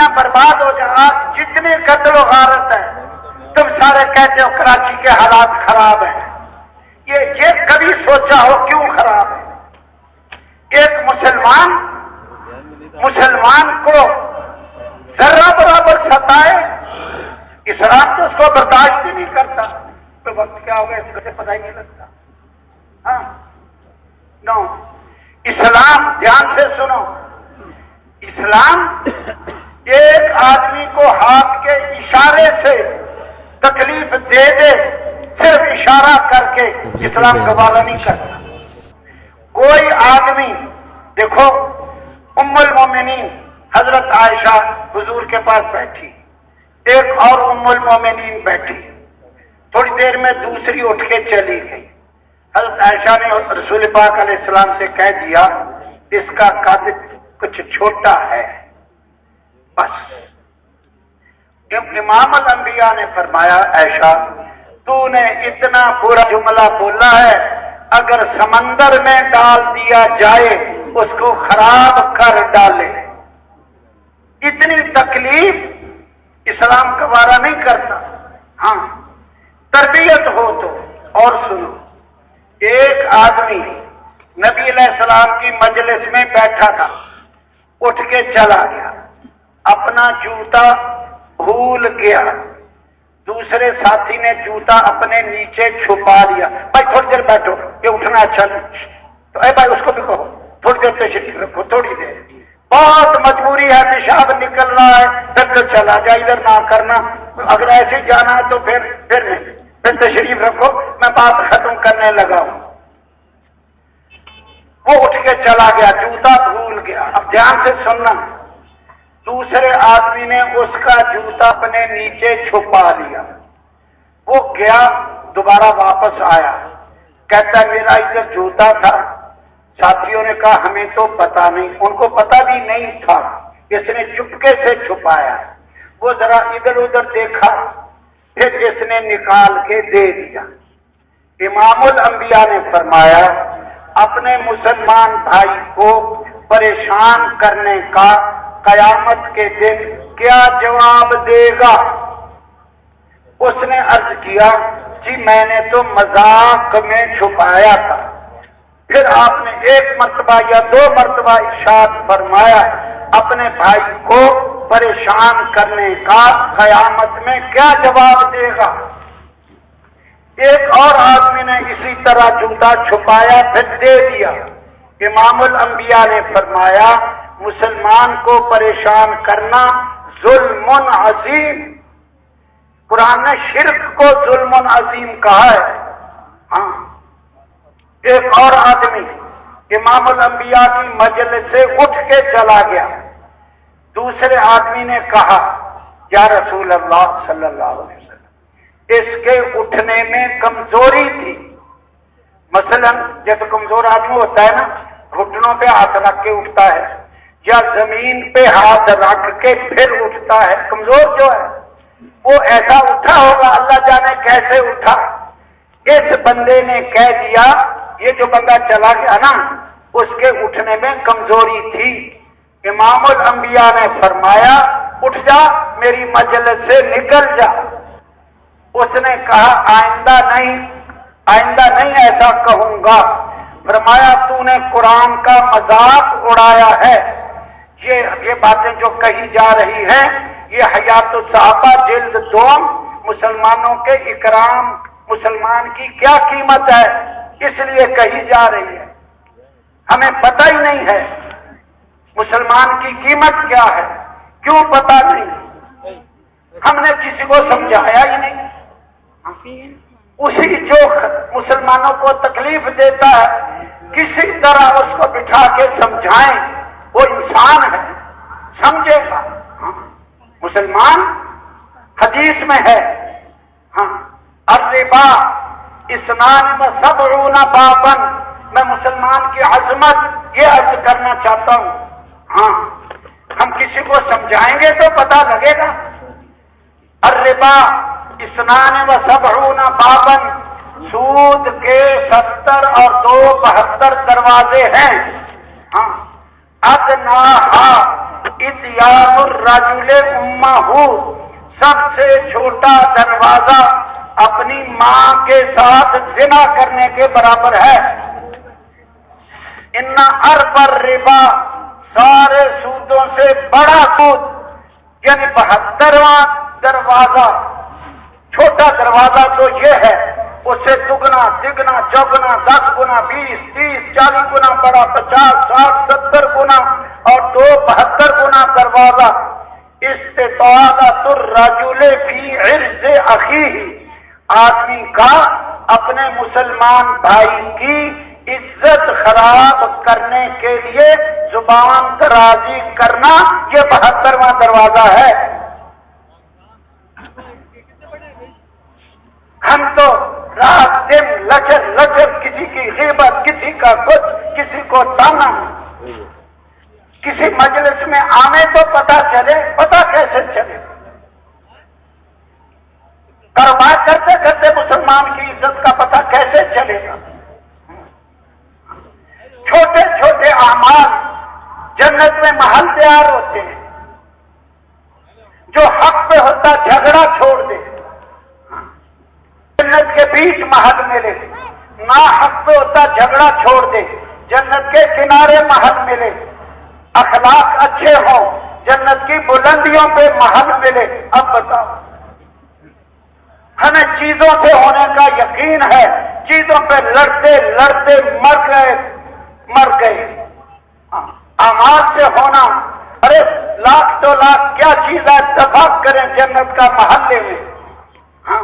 دنیا برباد ہو جائے. آج جتنے قتل و غارت ہے تم سارے کہتے ہو کراچی کے حالات خراب ہیں. یہ کبھی سوچا ہو کیوں خراب ہے؟ ایک مسلمان کو ذرہ برابر ستائے، اسلام تو اس کو برداشت ہی نہیں کرتا. تو وقت کیا ہوگا اس کو پتہ ہی نہیں لگتا. ہاں نو اسلام، دھیان سے سنو، اسلام ایک آدمی کو ہاتھ کے اشارے سے تکلیف دے دے، صرف اشارہ کر کے اسلام گوارا نہیں کرتا. کوئی آدمی دیکھو، ام المومنین حضرت عائشہ حضور کے پاس بیٹھی، ایک اور ام المومنین بیٹھی، تھوڑی دیر میں دوسری اٹھ کے چلی گئی. حضرت عائشہ نے رسول پاک علیہ السلام سے کہہ دیا اس کا قد کچھ چھوٹا ہے بس. امام الانبیاء نے فرمایا عائشہ تو نے اتنا پورا جملہ بولا ہے، اگر سمندر میں ڈال دیا جائے اس کو خراب کر ڈالے. اتنی تکلیف اسلام گوارا نہیں کرتا. ہاں تربیت ہو تو. اور سنو، ایک آدمی نبی علیہ السلام کی مجلس میں بیٹھا تھا، اٹھ کے چلا گیا، اپنا جوتا بھول گیا. دوسرے ساتھی نے جوتا اپنے نیچے چھپا لیا. بھائی تھوڑی دیر بیٹھو، یہ اٹھنا اچھا نہیں. تو اے بھائی اس کو بھی کہو تھوڑی دیر تشریف رکھو، تھوڑی دیر، بہت مجبوری ہے، پیشاب نکل رہا ہے، پھر چلا جا، ادھر نہ کرنا. اگر ایسے جانا ہے تو پھر نہیں، پھر تشریف رکھو، میں بات ختم کرنے لگا ہوں. وہ اٹھ کے چلا گیا، جوتا بھول گیا. اب دھیان سے سننا، دوسرے آدمی نے اس کا جوتا اپنے نیچے چھپا لیا. وہ گیا، دوبارہ واپس آیا، کہتا میرا ادھر جوتا تھا. ساتھیوں نے کہا ہمیں تو پتا نہیں. ان کو پتا بھی نہیں تھا، اس نے چپکے سے چھپایا. وہ ذرا ادھر ادھر دیکھا، پھر اس نے نکال کے دے دیا. امام الانبیاء نے فرمایا اپنے مسلمان بھائی کو پریشان کرنے کا قیامت کے دن کیا جواب دے گا؟ اس نے عرض کیا جی میں نے تو مذاق میں چھپایا تھا. پھر آپ نے ایک مرتبہ یا دو مرتبہ ارشاد فرمایا اپنے بھائی کو پریشان کرنے کا قیامت میں کیا جواب دے گا؟ ایک اور آدمی نے اسی طرح جوتا چھپایا پھر دے دیا. امام الانبیاء نے فرمایا مسلمان کو پریشان کرنا ظلم عظیم. قرآن نے شرک کو ظلم عظیم کہا ہے. ہاں ایک اور آدمی امام الانبیاء کی مجلس سے اٹھ کے چلا گیا. دوسرے آدمی نے کہا یا رسول اللہ صلی اللہ علیہ وسلم اس کے اٹھنے میں کمزوری تھی. مثلا جیسے کمزور آدمی ہوتا ہے نا، گھٹنوں پہ ہاتھ رکھ کے اٹھتا ہے یا زمین پہ ہاتھ رکھ کے پھر اٹھتا ہے. کمزور جو ہے وہ ایسا اٹھا ہوگا، اللہ جانے کیسے اٹھا. اس بندے نے کہہ دیا یہ جو بندہ چلا گیا نا اس کے اٹھنے میں کمزوری تھی. امام الانبیاء نے فرمایا اٹھ جا، میری مجلس سے نکل جا. اس نے کہا آئندہ نہیں ایسا کہوں گا. فرمایا تو نے قرآن کا مذاق اڑایا ہے. یہ باتیں جو کہی جا رہی ہیں یہ حیات الصحابہ جلد 2 مسلمانوں کے اکرام، مسلمان کی کیا قیمت ہے اس لیے کہی جا رہی ہے. ہمیں پتہ ہی نہیں ہے مسلمان کی قیمت کیا ہے. کیوں پتہ نہیں؟ ہم نے کسی کو سمجھایا ہی نہیں. اسی جو مسلمانوں کو تکلیف دیتا ہے کسی طرح اس کو بٹھا کے سمجھائیں. وہ انسان ہے، سمجھے گا. مسلمان حدیث میں ہے ہاں الربا 72 بابا. میں مسلمان کی عظمت یہ عرض کرنا چاہتا ہوں. ہاں ہم کسی کو سمجھائیں گے تو پتہ لگے گا. الربا 72 بابا، سود کے 70 اور 2 72 دروازے ہیں. ہاں ادناہا اتیان الرجل امہ، سب سے چھوٹا دروازہ اپنی ماں کے ساتھ زنا کرنے کے برابر ہے۔ ان ارب الربا، سارے سودوں سے بڑا سود، یعنی 72واں دروازہ، چھوٹا دروازہ تو یہ ہے، اس سے دگنا تگنا چوگنا 10 گنا 20 30 40 گنا بڑا، 50 60 70 گنا، اور 72 گنا دروازہ استطاعت الرجل فی عرض اخیہ، آدمی کا اپنے مسلمان بھائی کی عزت خراب کرنے کے لیے زبان درازی کرنا، یہ 72واں دروازہ ہے۔ ہم تو رات دن لچر لچر، کسی کی غیبت، کسی کا کچھ، کسی کو تانا، کسی مجلس میں آنے تو پتہ چلے، پتہ کیسے چلے؟ کاروبار کرتے کرتے مسلمان کی عزت کا پتہ کیسے چلے گا؟ چھوٹے چھوٹے اعمال جنت میں محل تیار ہوتے ہیں۔ جو حق پہ ہوتا جھگڑا چھوڑ دے، جنت کے بیچ محل ملے، نا حق پہ ہوتا جھگڑا چھوڑ دے، جنت کے کنارے محل ملے، اخلاق اچھے ہوں، جنت کی بلندیوں پہ محل ملے۔ اب بتاؤ، ہمیں چیزوں سے ہونے کا یقین ہے، چیزوں پہ لڑتے لڑتے مر گئے۔ اعمال سے ہونا، ارے لاکھ دو لاکھ کیا چیز ہے، اتفاق کریں جنت کا محل لینے، ہاں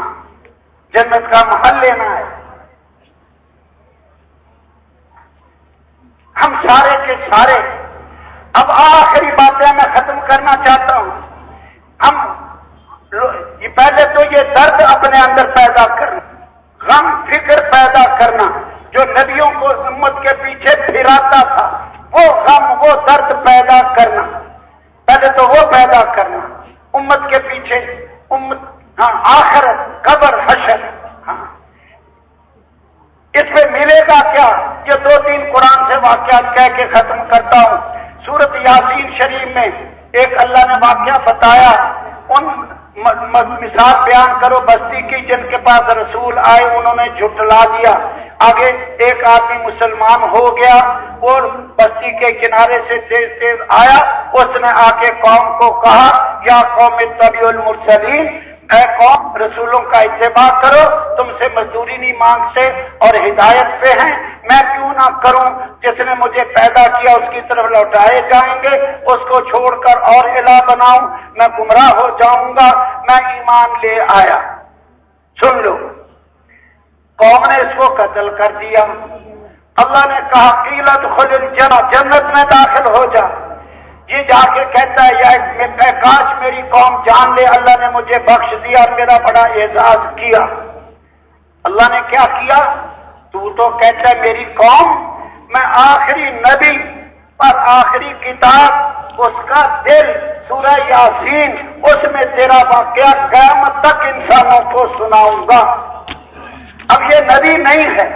جنت کا محل لینا ہے۔ ہم سارے کے سارے، اب آخری باتیں میں ختم کرنا چاہتا ہوں۔ ہم پہلے تو یہ درد اپنے اندر پیدا کرنا، غم فکر پیدا کرنا، جو نبیوں کو امت کے پیچھے پھراتا تھا، وہ غم وہ درد پیدا کرنا، پہلے تو وہ پیدا کرنا امت کے پیچھے، امت، ہاں آخرت، قبر، حشر، ہاں اس پہ ملے گا کیا؟ یہ 2-3 قرآن سے واقعات کہہ کے ختم کرتا ہوں۔ سورت یاسین شریف میں ایک اللہ نے واقعہ بتایا، ان مثال بیان کرو بستی کی جن کے پاس رسول آئے، انہوں نے جھٹلا دیا۔ آگے ایک آدمی مسلمان ہو گیا اور بستی کے کنارے سے تیز تیز آیا، اس نے آ کے قوم کو کہا، یا قوم اتبعوا المرسلین، اے قوم رسولوں کا اتباع کرو، تم سے مزدوری نہیں مانگتے اور ہدایت پہ ہیں، میں کیوں نہ کروں؟ جس نے مجھے پیدا کیا اس کی طرف لوٹائے جائیں گے، اس کو چھوڑ کر اور الہ بناؤں، میں گمراہ ہو جاؤں گا، میں ایمان لے آیا۔ سن لو، قوم نے اس کو قتل کر دیا۔ اللہ نے کہا قیل ادخل الجنہ، جنت میں داخل ہو جا۔ یہ جا کے کہتا ہے یا کاش میری قوم جان لے، اللہ نے مجھے بخش دیا، میرا بڑا اعزاز کیا۔ اللہ نے کیا کیا؟ تو کہتا ہے میری قوم، میں آخری نبی اور آخری کتاب، اس کا دل سورہ یاسین، اس میں تیرا واقعہ قیامت تک انسانوں کو سناؤں گا۔ اب یہ نبی نہیں ہے،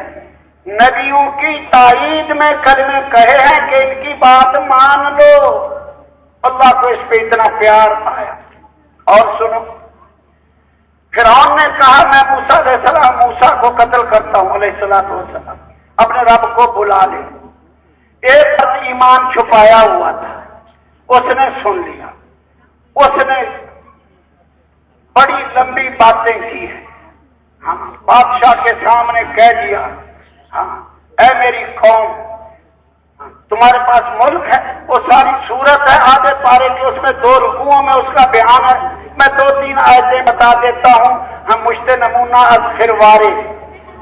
نبیوں کی تائید میں کلمے کہے ہیں کہ ان کی بات مان لو۔ اللہ کو اس پہ اتنا پیار آیا۔ اور سنو، فرعون نے کہا میں موسیٰ علیہ السلام، موسیٰ کو قتل کرتا ہوں علیہ السلام، اپنے رب کو بلا لے۔ ایک شخص ایمان چھپایا ہوا تھا، اس نے سن لیا، اس نے بڑی لمبی باتیں کی ہیں، ہاں بادشاہ کے سامنے کہہ دیا، ہاں اے میری قوم، تمہارے پاس ملک ہے، وہ ساری صورت ہے آدھے پارے کی، اس میں 2 رکوعوں میں اس کا بیان ہے، میں 2-3 آیتیں بتا دیتا ہوں، ہم مشت نمونہ از خروارے۔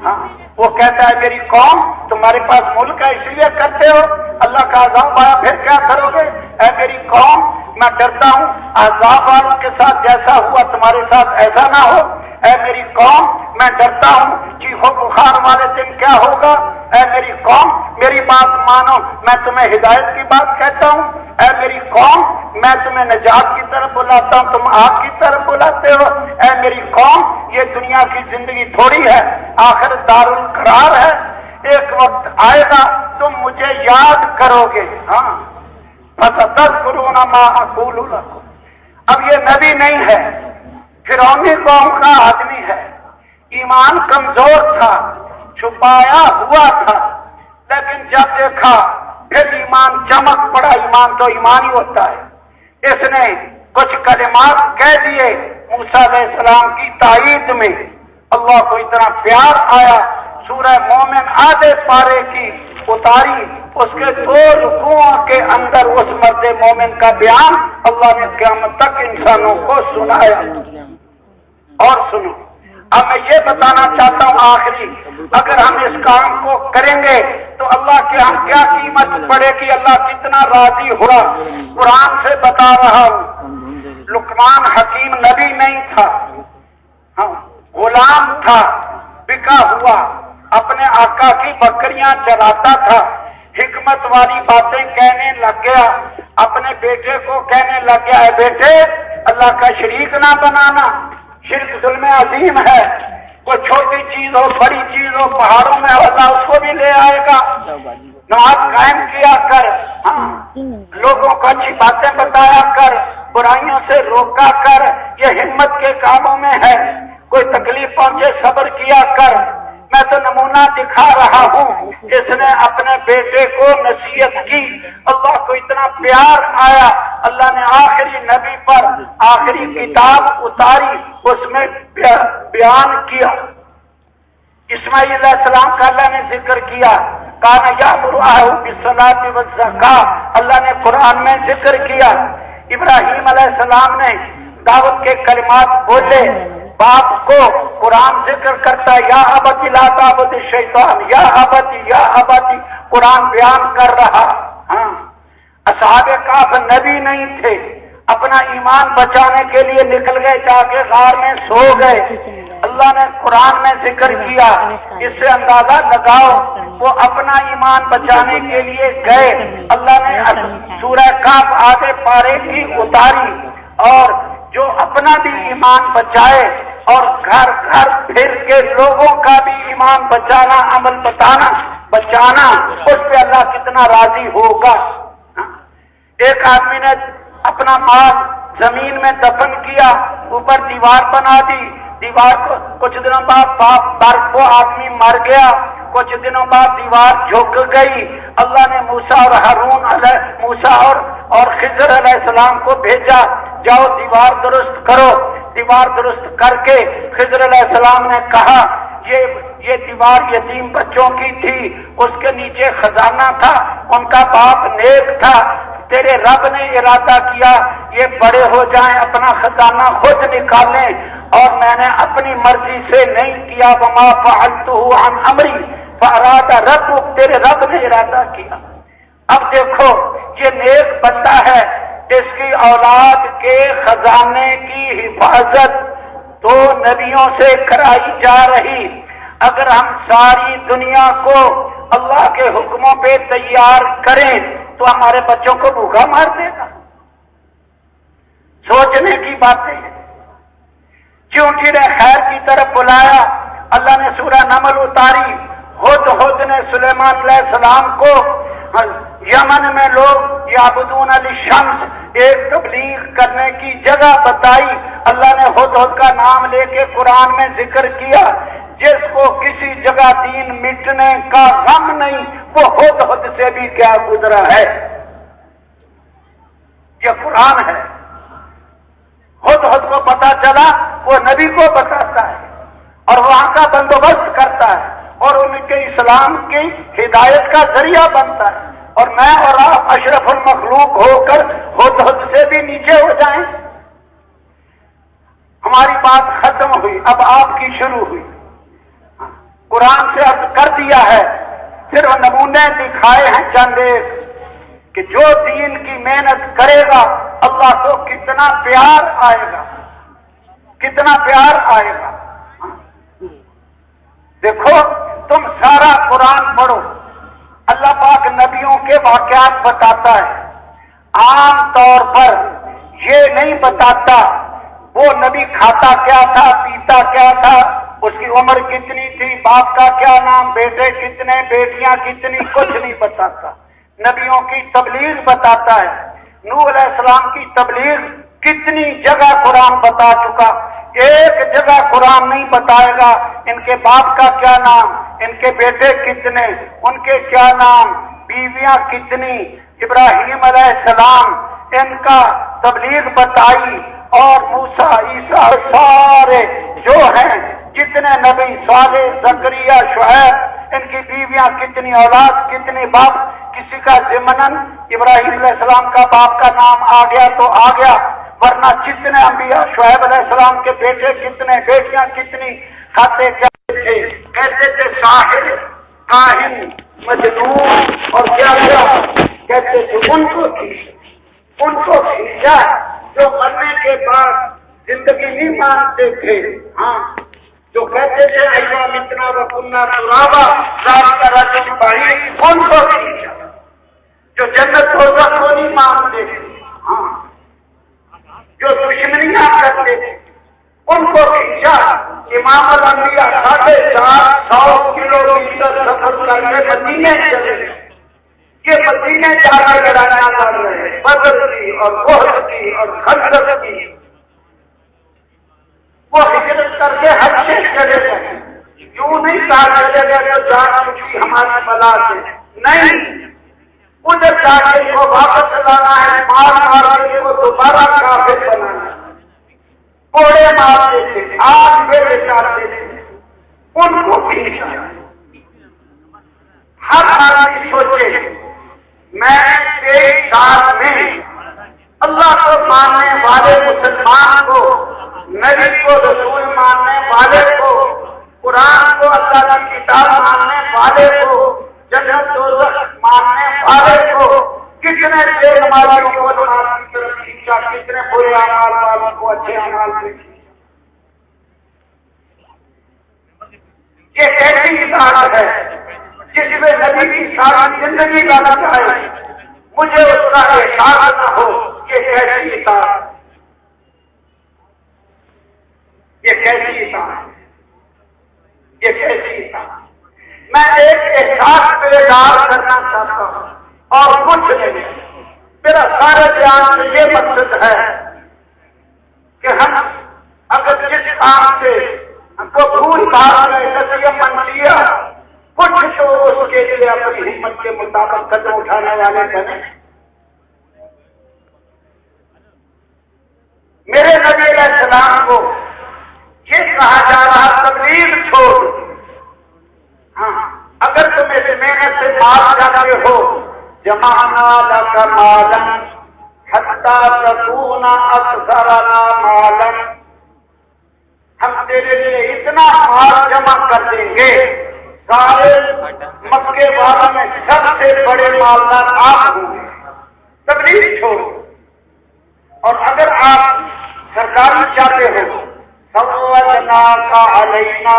ہاں وہ کہتا ہے میری قوم تمہارے پاس ملک ہے اس لیے کرتے ہو، اللہ کا عذاب آیا پھر کیا کرو گے؟ اے میری قوم میں ڈرتا ہوں عذاب والوں کے ساتھ جیسا ہوا تمہارے ساتھ ایسا نہ ہو۔ اے میری قوم میں ڈرتا ہوں چیخو بخار والے دن کیا ہوگا۔ اے میری قوم میری بات مانو، میں تمہیں ہدایت کی بات کہتا ہوں۔ اے میری قوم میں تمہیں نجات کی طرف بلاتا ہوں، تم آگ کی طرف بلاتے ہو۔ اے میری قوم یہ دنیا کی زندگی تھوڑی ہے، آخر دارالقرار ہے، ایک وقت آئے گا تم مجھے یاد کرو گے۔ ہاں فَسَتَذْكُرُونَ مَا أَقُولُ لَكُمْ۔ اب یہ نبی نہیں ہے، فرعونی قوم کا آدمی ہے، ایمان کمزور تھا، چھپایا ہوا تھا، لیکن جب دیکھا پھر ایمان چمک پڑا۔ ایمان تو ایمان ہی ہوتا ہے۔ اس نے کچھ کلمات کہہ دیے موسیٰ علیہ السلام کی تائید میں۔ اللہ کو اتنا پیار آیا، سورہ مومن آدھے پارے کی اتاری، اس کے 2 رکوعوں کے اندر اس مرد مومن کا بیان اللہ نے قیامت تک انسانوں کو سنایا۔ اور سنو، اب میں یہ بتانا چاہتا ہوں آخری، اگر ہم اس کام کو کریں گے تو اللہ کے ہم کیا قیمت پڑے گی، اللہ کتنا راضی ہوا۔ قرآن سے بتا رہا ہوں، لقمان حکیم نبی نہیں تھا، غلام تھا، بکا ہوا، اپنے آقا کی بکریاں چراتا تھا، حکمت والی باتیں کہنے لگ گیا، اپنے بیٹے کو کہنے لگ گیا، اے بیٹے اللہ کا شریک نہ بنانا، شرک ظلم عظیم ہے، کوئی چھوٹی چیز ہو بڑی چیز ہو پہاڑوں میں ہو اللہ اس کو بھی لے آئے گا، نماز قائم کیا کر، لوگوں کو اچھی باتیں بتایا کر، برائیوں سے روکا کر، یہ ہمت کے کاموں میں ہے، کوئی تکلیف پہنچے صبر کیا کر، میں تو نمونہ دکھا رہا ہوں۔ اس نے اپنے بیٹے کو نصیحت کی، اللہ کو اتنا پیار آیا، اللہ نے آخری نبی پر آخری کتاب اتاری، اس میں بیان کیا۔ اسماعیل علیہ السلام کا اللہ نے ذکر کیا، کان یامر بالصلاۃ والزکاۃ، اللہ نے قرآن میں ذکر کیا۔ ابراہیم علیہ السلام نے دعوت کے کلمات بولے، باپ کو قرآن ذکر کرتا ہے، یا ابت لا تعبد الشیطان، یا ابتی قرآن بیان کر رہا۔ اصحاب کہف نبی نہیں تھے، اپنا ایمان بچانے کے لیے نکل گئے، جا کے غار میں سو گئے، اللہ نے قرآن میں ذکر کیا۔ اس سے اندازہ لگاؤ وہ اپنا ایمان بچانے کے لیے گئے، اللہ نے سورہ کہف آدھے پارے کی اتاری، اور جو اپنا بھی ایمان بچائے اور گھر گھر پھر کے لوگوں کا بھی ایمان بچانا، عمل بچانا، اس پہ اللہ کتنا راضی ہوگا۔ ایک آدمی نے اپنا مال زمین میں دفن کیا، اوپر دیوار بنا دی، دیوار کو کچھ دنوں بعد وہ آدمی مر گیا، کچھ دنوں بعد دیوار جھک گئی، اللہ نے موسیٰ اور خضر علیہ السلام کو بھیجا، جاؤ دیوار درست کرو۔ دیوار درست کر کے خضر علیہ السلام نے کہا یہ دیوار یتیم بچوں کی تھی، اس کے نیچے خزانہ تھا، ان کا باپ نیک تھا، تیرے رب نے ارادہ کیا یہ بڑے ہو جائیں اپنا خزانہ خود نکالیں، اور میں نے اپنی مرضی سے نہیں کیا، وما فعلتہ عن امری فاراد ربک، تیرے رب نے ارادہ کیا۔ اب دیکھو یہ نیک بندہ ہے، اس کی اولاد کے خزانے کی حفاظت تو نبیوں سے کرائی جا رہی، اگر ہم ساری دنیا کو اللہ کے حکموں پہ تیار کریں تو ہمارے بچوں کو بھوکا مار دے گا۔ سوچنے کی باتیں ہیں۔ چونٹی نے خیر کی طرف بلایا، اللہ نے سورہ نمل اتاری، ہد نے سلیمان علیہ السلام کو یمن میں لوگ یعبدون للشمس ایک تبلیغ کرنے کی جگہ بتائی، اللہ نے ہد کا نام لے کے قرآن میں ذکر کیا، جس کو کسی جگہ دین مٹنے کا غم نہیں وہ ہد سے بھی کیا گزرا ہے، یہ قرآن ہے۔ ہد کو پتا چلا، وہ نبی کو بتاتا ہے اور وہاں کا بندوبست کرتا ہے اور ان کے اسلام کی ہدایت کا ذریعہ بنتا ہے، اور میں اور آپ اشرف المخلوق ہو کر ہد سے بھی نیچے ہو جائیں۔ ہماری بات ختم ہوئی، اب آپ کی شروع ہوئی۔ قرآن سے عرض کر دیا ہے، صرف نمونے دکھائے ہیں چند ایک، کہ جو دین کی محنت کرے گا اللہ کو کتنا پیار آئے گا، کتنا پیار آئے گا۔ دیکھو تم سارا قرآن پڑھو، اللہ پاک نبیوں کے واقعات بتاتا ہے، عام طور پر یہ نہیں بتاتا وہ نبی کھاتا کیا تھا، پیتا کیا تھا، اس کی عمر کتنی تھی، باپ کا کیا نام، بیٹے کتنے، بیٹیاں کتنی، کچھ نہیں بتاتا۔ نبیوں کی تبلیغ بتاتا ہے، نوح علیہ السلام کی تبلیغ کتنی جگہ قرآن بتا چکا، ایک جگہ قرآن نہیں بتائے گا ان کے باپ کا کیا نام، ان کے بیٹے کتنے، ان کے کیا نام، بیویاں کتنی۔ ابراہیم علیہ السلام ان کا تبلیغ بتائی، اور موسیٰ، عیسیٰ، سارے جو ہیں جتنے نبی، صالح، زکریا، شعیب، ان کی بیویاں کتنی، اولاد کتنی، باپ کسی کا ضمناً ابراہیم علیہ السلام کا باپ کا نام آ گیا تو آ گیا، ورنہ کتنے انبیاء، شعیب علیہ السلام کے بیٹے کتنے، بیٹیاں کتنی، کھاتے کیا تھے، کہتے تھے ساحر، کاہن، مجنون، اور کیا کیا کہتے تھے، ان کو کھینچا جو مرنے کے بعد زندگی نہیں مانتے تھے، ہاں جو کہتے تھے ایوا متنا و کننا ترابا ذالک رجل بعید، ان کو کھینچا، جو جنت دوزخ کو نہیں مانتے تھے، ہاں جو دشمنیاں کرتے تھے ان کو کھینچا۔ امام الانبیاء 450 کلومیٹر سفر کر کے مدینے چلے گئے، یہ مدینے جا کر لڑائیاں لڑ رہے ہیں، بدر کی اور احد کی اور خندق کی، وہ ہجرت کر کے حج سے چلے گئے، کیوں نہیں کہا چلے گئے تو جان چھوٹی ہماری بلا سے، نہیں، ادھر جا کے کو واپس لانا ہے، مار کے کو دوبارہ کافر بنانا، کوڑے مارتے تھے، آگ پہ لٹاتے تھے، ان کو کھینچا۔ ہر آدمی سوچے میں 23 سال میں اللہ کو ماننے والے مسلمان کو، نبی کو رسول ماننے والے کو، قرآن کو اللہ کی کتاب ماننے والے کو، جنت دوزخ ماننے والے کو، کتنے بے نمازیوں کو نماز کی طرف کھینچا، کتنے برے اعمال والوں کو اچھے اعمال میں کھینچا۔ یہ کیسی اطاعت ہے جس میں نبی کی ساری زندگی لانا چاہے، مجھے اس کا احساس نہ ہو، یہ کیسی اطاعت، یہ کیسی اطاعت، یہ کیسی اطاعت۔ میں ایک احساس بیدار کرنا چاہتا ہوں اور کچھ نہیں، میرا سارے بیان میں یہ مقصد ہے کہ ہم اگر جس کام سے ہم کو بھول بھال میں نصیحت منشیا کچھ تو اس کے لیے اپنی ہمت کے مطابق قدم اٹھانے والے بنے۔ میرے نبی علیہ السلام کو یہ کہا جا رہا تبلیغ چھوڑ، ہاں اگر تم اس محنت سے مال جاتے ہو، جمعنا لک مالا حتی تکون اکثرنا مالا، ہم تیرے لیے اتنا مال جمع کر دیں گے، سارے مکے والوں میں سب سے بڑے مالدار آپ ہوں گے، تبلیغ چھوڑو۔ اور اگر آپ سرکاری چاہتے ہو، فَوَّدْنَاكَ عَلَيْنَا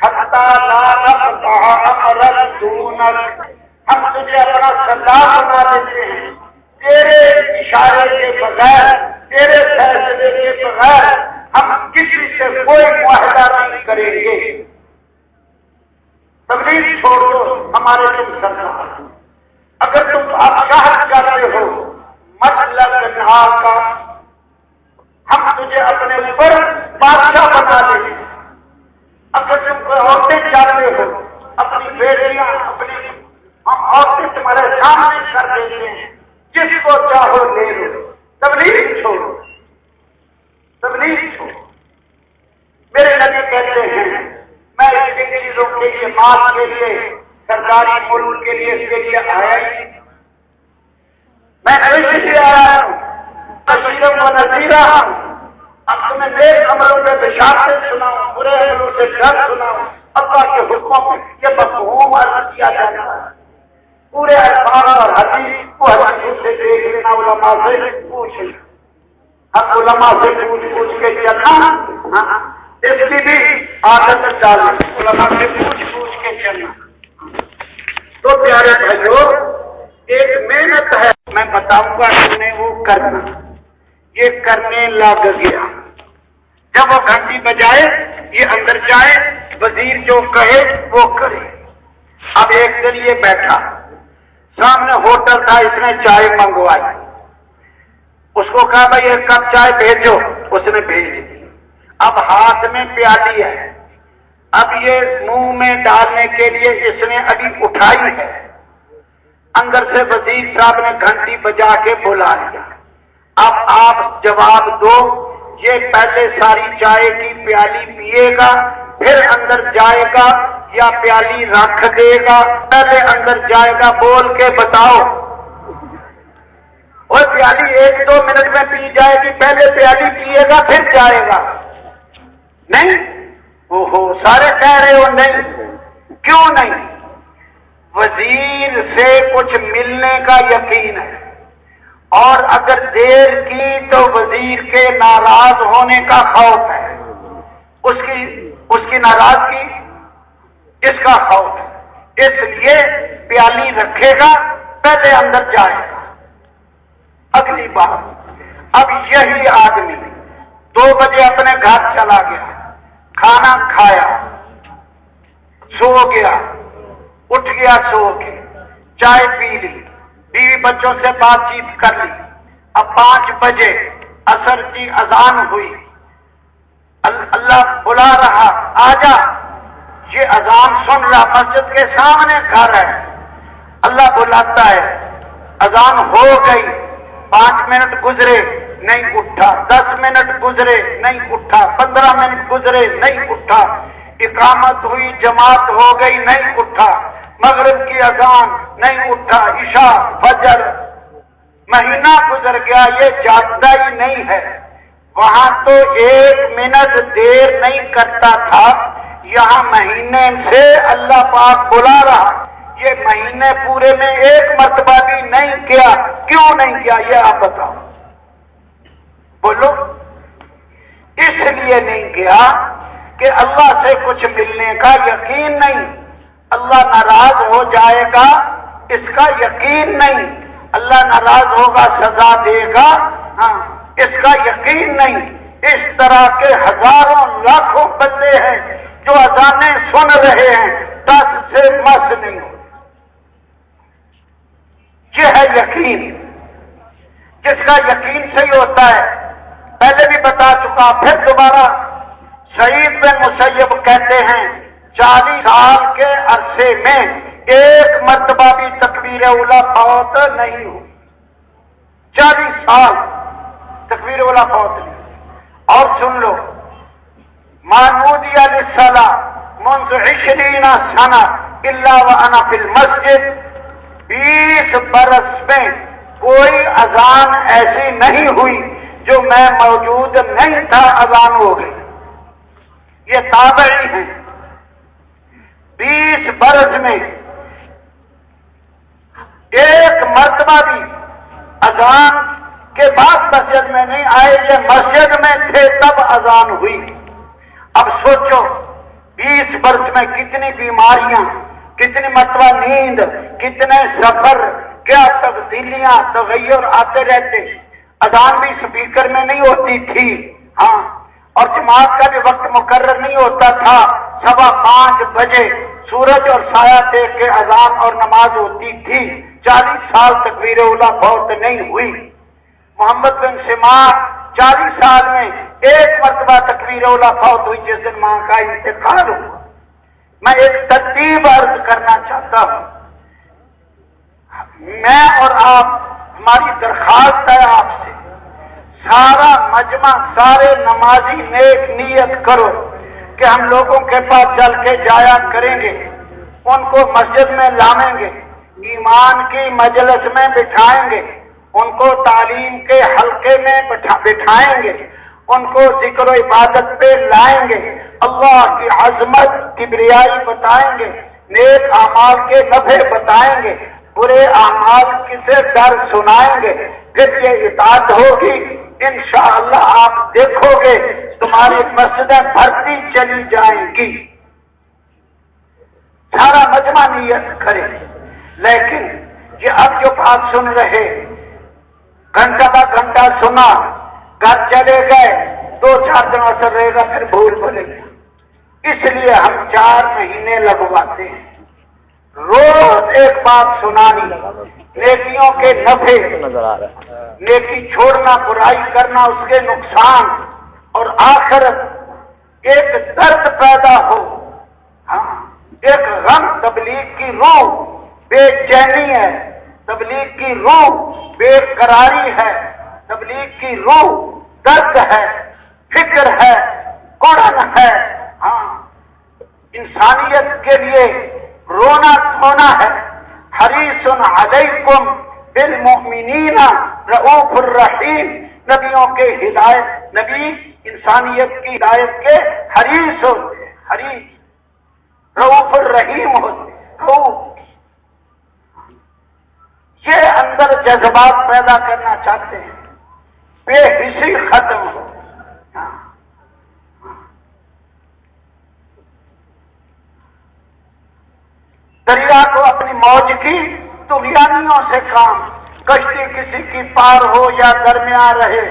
حَتَّى لَا نَقْطَعَ أَمْرًا دُونَكَ، ہم تجھے اپنا سردار بنا دیتے ہیں، تیرے اشارے کے بغیر، تیرے فیصلے کے بغیر ہم کسی سے کوئی معاہدہ نہیں کریں گے۔ تبلیغ چھوڑ دو، ہمارے تم سردار۔ اگر تم بادشاہ چاہتے ہو، مطلب نہار کا، ہم تجھے اپنے اوپر بادشاہ بنا دیں گے۔ اگر تم کوئی عورتیں چاہتے ہو، اپنی بیٹیاں، اپنی ہم عورتیں تمہارے سامنے کر دیتے ہیں، جس کو چاہو لے لو۔ تبلیغ چھوڑو، تبلیغ چھوڑو۔ میرے نبی کہتے ہیں میں ان چیزوں کے لیے، مال کے لیے، سرکاری ملک کے لیے، اس کے لیے آیا ہی، میں اس لیے آیا ہوں بشیرا و نذیرا، اب تمہیں نیک عملوں میں بشارتیں سناؤں، برے عملوں سے ڈر سناؤں۔ اللہ کے حکموں میں یہ مفہوم عرض کیا جاتا ہے، پورے الفاظ اور حدیث کو حدیث سے دیکھ لینا، علماء سے پوچھ لینا، ہم علماء سے پوچھ کے چلنا، اس کی بھی عادت ڈالیں، علماء سے پوچھ کے چلنا۔ تو پیارے بھائیو، ایک محنت ہے، میں بتاؤں گا تم نے وہ کرنا، یہ کرنے لگ گیا۔ جب وہ گھنٹی بجائے، یہ اندر جائے، وزیر جو کہے وہ کرے۔ اب ایک دن یہ بیٹھا، سامنے ہوٹل تھا، اس نے چائے منگوائی، اس کو کہا بھائی 1 کپ چائے بھیجو، اس نے بھیج دی۔ اب ہاتھ میں پیالی ہے، اب یہ منہ میں ڈالنے کے لیے اس نے ابھی اٹھائی ہے، اندر سے وزیر صاحب نے گھنٹی بجا کے بلا لیا۔ اب آپ جواب دو، یہ پہلے ساری چائے کی پیالی پیے گا پھر اندر جائے گا یا پیالی رکھ دے گا پہلے اندر جائے گا؟ بول کے بتاؤ۔ اور پیالی 1-2 منٹ میں پی جائے گی، پہلے پیالی پیے گا پھر جائے گا؟ نہیں، سارے کہہ رہے ہو نہیں۔ کیوں نہیں؟ وزیر سے کچھ ملنے کا یقین ہے، اور اگر دیر کی تو وزیر کے ناراض ہونے کا خوف ہے، اس کی ناراضگی، اس کا خوف ہے، اس لیے پیالی رکھے گا پہلے اندر جائے گا۔ اگلی بات، اب یہی آدمی 2 بجے اپنے گھر چلا گیا، کھانا کھایا، سو گیا، اٹھ گیا سو کے، چائے پی لی، بیوی بچوں سے بات چیت کر لی۔ اب 5 بجے عصر کی اذان ہوئی، اللہ بلا رہا آجا، یہ اذان سن رہا، مسجد کے سامنے گھر ہے، اللہ بلاتا ہے، اذان ہو گئی، 5 منٹ گزرے نہیں اٹھا، 10 منٹ گزرے نہیں اٹھا، 15 منٹ گزرے نہیں اٹھا، اقامت ہوئی، جماعت ہو گئی نہیں اٹھا، مغرب کی اذان نہیں اٹھا، عشاء، فجر، مہینہ گزر گیا، یہ جاگتا ہی نہیں ہے۔ وہاں تو 1 منٹ دیر نہیں کرتا تھا، یہاں مہینے سے اللہ پاک بلا رہا، یہ مہینے پورے میں 1 مرتبہ بھی نہیں کیا۔ کیوں نہیں کیا یہ آپ بتاؤ، بولو۔ اس لیے نہیں کیا کہ اللہ سے کچھ ملنے کا یقین نہیں، اللہ ناراض ہو جائے گا اس کا یقین نہیں، اللہ ناراض ہوگا سزا دے گا، ہاں اس کا یقین نہیں۔ اس طرح کے ہزاروں لاکھوں بندے ہیں جو اذانیں سن رہے ہیں، 10 سے مس نہیں ہو۔ یہ ہے یقین، جس کا یقین صحیح ہوتا ہے۔ پہلے بھی بتا چکا، پھر دوبارہ سعید بن مسیب کہتے ہیں 40 سال کے عرصے میں 1 مرتبہ بھی تکبیر اولیٰ فوت نہیں ہوئی، 40 سال تکبیر اولیٰ فوت نہیں۔ اور سن لو، مانودی للصلاۃ منذ 20 سنہ الا وانا فی المسجد، 20 برس میں کوئی اذان ایسی نہیں ہوئی جو میں موجود نہیں تھا، اذان ہو گئی۔ یہ تابعی ہیں، 20 برس میں 1 مرتبہ بھی اذان کے بعد مسجد میں نہیں آئے، یہ مسجد میں تھے تب اذان ہوئی۔ اب سوچو 20 برس میں کتنی بیماریاں، کتنی مرتبہ نیند، کتنے سفر، کیا تبدیلیاں، تغیر آتے رہتے۔ اذان بھی سپیکر میں نہیں ہوتی تھی، ہاں، اور جماعت کا بھی وقت مقرر نہیں ہوتا تھا، 5:15 بجے سورج اور سایہ دیکھ کے اذان اور نماز ہوتی تھی۔ 40 سال تکبیر اولیٰ فوت نہیں ہوئی۔ محمد بن سماع 40 سال میں 1 مرتبہ تکبیر اولیٰ فوت ہوئی، جس دن ماں کا انتقال ہوا۔ میں ایک ترتیب عرض کرنا چاہتا ہوں، میں اور آپ، ہماری درخواست ہے آپ سے، سارا مجمع، سارے نمازی نیک نیت کرو کہ ہم لوگوں کے پاس چل کے جایا کریں گے، ان کو مسجد میں لائیں گے، ایمان کی مجلس میں بٹھائیں گے، ان کو تعلیم کے حلقے میں بٹھائیں گے، ان کو ذکر و عبادت پہ لائیں گے، اللہ کی عظمت، کبریائی بتائیں گے، نیک اعمال کے نفع بتائیں گے، برے اعمال سے ڈر سنائیں گے، پھر یہ اطاعت ہوگی۔ انشاءاللہ آپ دیکھو گے تمہاری مسجدیں بھرتی چلی جائیں گی۔ سارا مجمع نیت کرے، لیکن یہ اب جو بات سن رہے، گھنٹہ کا گھنٹہ سنا، گھر چلے گئے، 2-4 دن اثر رہے گا، پھر بھول بھولے گا۔ اس لیے ہم 4 مہینے لگواتے ہیں، روز ایک بات سنانی، نیکیوں کے نفع، نیکی چھوڑنا، برائی کرنا، اس کے نقصان، اور آخرت ایک درد پیدا ہو، ہاں ایک غم، تبلیغ کی روح بے چینی ہے، تبلیغ کی روح بے قراری ہے، تبلیغ کی روح درد ہے، فکر ہے، کڑن ہے، ہاں انسانیت کے لیے رونا دھونا ہے۔ حریص علیکم بالمؤمنین رؤوف الرحیم، نبیوں کے ہدایت، نبی انسانیت کی ہدایت کے حریص ہوتے ہیں، حریص، رؤوف الرحیم ہوتے ہیں، رؤوف۔ یہ اندر جذبات پیدا کرنا چاہتے ہیں، بے حسی ختم ہو۔ دریا کو اپنی موج کی طغیانیوں سے کام، کشتی کسی کی پار ہو یا درمیان رہے،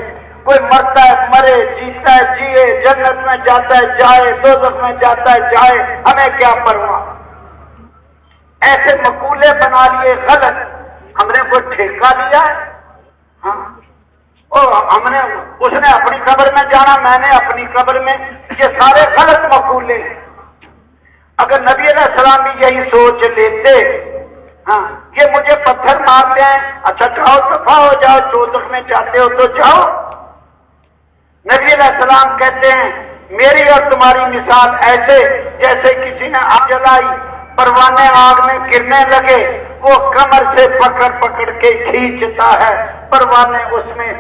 کوئی مرتا ہے مرے، جیتا ہے جیے، جنت میں جاتا ہے جائے، دوزخ میں جاتا ہے جائے، ہمیں کیا پرواہ۔ ایسے مقولے بنا لیے غلط، ہم نے کوئی ٹھیکہ لیا ہے؟ ہاں ہم نے، اس نے اپنی قبر میں جانا، میں نے اپنی قبر میں، یہ سارے غلط مقولے ہیں۔ اگر نبی علیہ السلام بھی یہی سوچ لیتے، ہاں یہ مجھے پتھر مارتے ہیں، اچھا جاؤ دفع ہو جاؤ، دوزخ میں جاتے ہو تو جاؤ۔ نبی علیہ السلام کہتے ہیں میری اور تمہاری مثال ایسے جیسے کسی نے آگ جلائی، پروانے آگ میں گرنے لگے، وہ کمر سے پکڑ پکڑ کے کھینچتا ہے، پروانے اس میں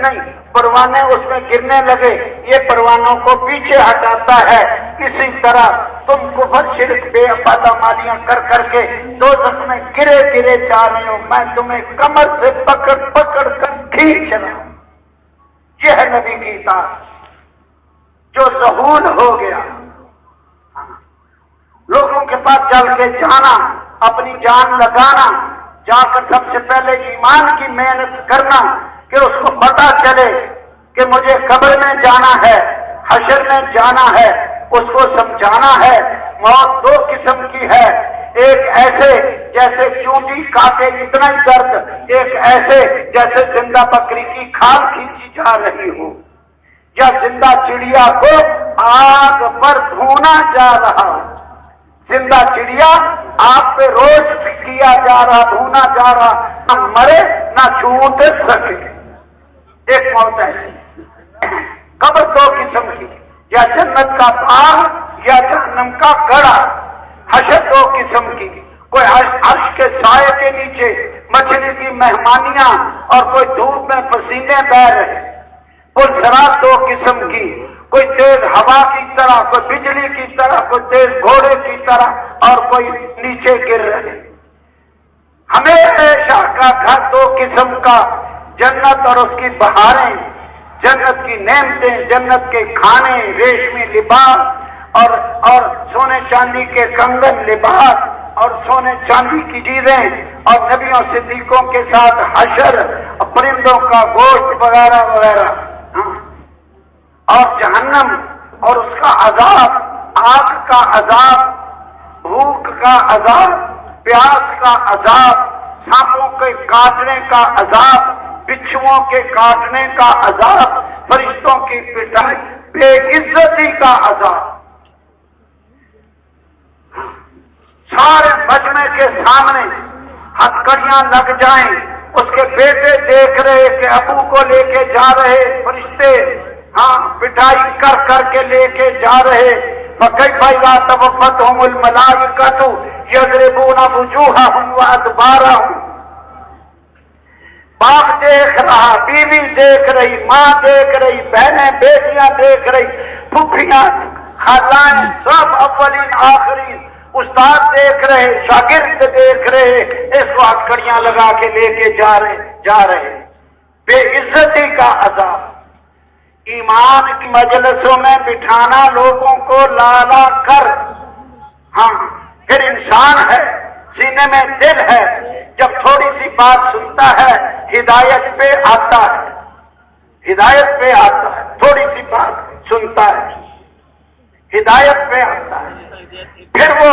نہیں، پروانے اس میں گرنے لگے، یہ پروانوں کو پیچھے ہٹاتا ہے۔ اسی طرح تم کفر شرک بے پادمالیاں کر کر کے دوزخ میں گرے گرے جا رہے ہو، میں تمہیں کمر سے پکڑ پکڑ کر کھینچ رہا ہوں۔ یہ ہے نبی کی اطاعت۔ جو ظہور ہو گیا، لوگوں کے پاس چل کے جانا، اپنی جان لگانا، جا کر سب سے پہلے ایمان کی محنت کرنا کہ اس کو پتا چلے کہ مجھے قبر میں جانا ہے، حشر میں جانا ہے، اس کو سمجھانا ہے۔ موت دو قسم کی ہے، ایک ایسے جیسے چونٹی کاٹے اتنا ہی درد، ایک ایسے جیسے زندہ بکری کی کھال کھینچی جا رہی ہو، یا زندہ چڑیا کو آگ پر بھونا جا رہا ہو۔ زندہ چڑیا آگ پہ روسٹ کیا جا رہا، بھونا جا رہا، نہ مرے نہ چھوٹ سکے۔ ایک موت ایسی۔ قبر دو قسم کی، یا جنت کا باغ یا جہنم کا گڑھا۔ حشر دو قسم کی، کوئی عرش کے سائے کے نیچے مچھلی کی مہمانیاں اور کوئی دھوپ میں پسینے بہ رہے۔ پلسرات دو قسم کی، کوئی تیز ہوا کی طرح، کوئی بجلی کی طرح، کوئی تیز گھوڑے کی طرح، اور کوئی نیچے گر رہے۔ ہمیشہ کا گھر دو قسم کا، جنت اور اس کی بہاریں، جنت کی نعمتیں، جنت کے کھانے، ریشمی لباس اور سونے چاندی کے کنگن، لباس اور سونے چاندی کی چیزیں، اور نبیوں صدیقوں کے ساتھ حشر، پرندوں کا گوشت وغیرہ وغیرہ۔ اور جہنم اور اس کا عذاب، آگ کا عذاب، بھوک کا عذاب، پیاس کا عذاب، سانپوں کے کاٹنے کا عذاب، بچھوؤں کے کاٹنے کا عذاب، فرشتوں کی پٹائی، بے عزتی کا عذاب۔ سارے مجمع کے سامنے ہتھکڑیاں لگ جائیں، اس کے بیٹے دیکھ رہے کہ ابو کو لے کے جا رہے، فرشتے ہاں پٹائی کر کر کے لے کے جا رہے۔ فَكَيْفَ إِذَا تَوَفَّتْهُمُ الْمَلَائِكَةُ يَضْرِبُونَ وُجُوهَهُمْ وَأَدْبَارَهُمْ۔ باپ دیکھ رہا، بیوی دیکھ رہی، ماں دیکھ رہی، بہنیں بیٹیاں دیکھ رہی، پھوپھیاں خالائیں، سب اولین آخرین، استاد دیکھ رہے، شاگرد دیکھ رہے، اس وقت کڑیاں لگا کے لے کے جا رہے۔ بے عزتی کا عذاب۔ ایمان کی مجلسوں میں بٹھانا لوگوں کو لالا کر، ہاں پھر انسان ہے، سینے میں دل ہے، جب تھوڑی سی بات سنتا ہے ہدایت پہ آتا ہے، ہدایت پہ آتا ہے، تھوڑی سی بات سنتا ہے ہدایت پہ آتا ہے۔ پھر وہ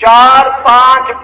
4-5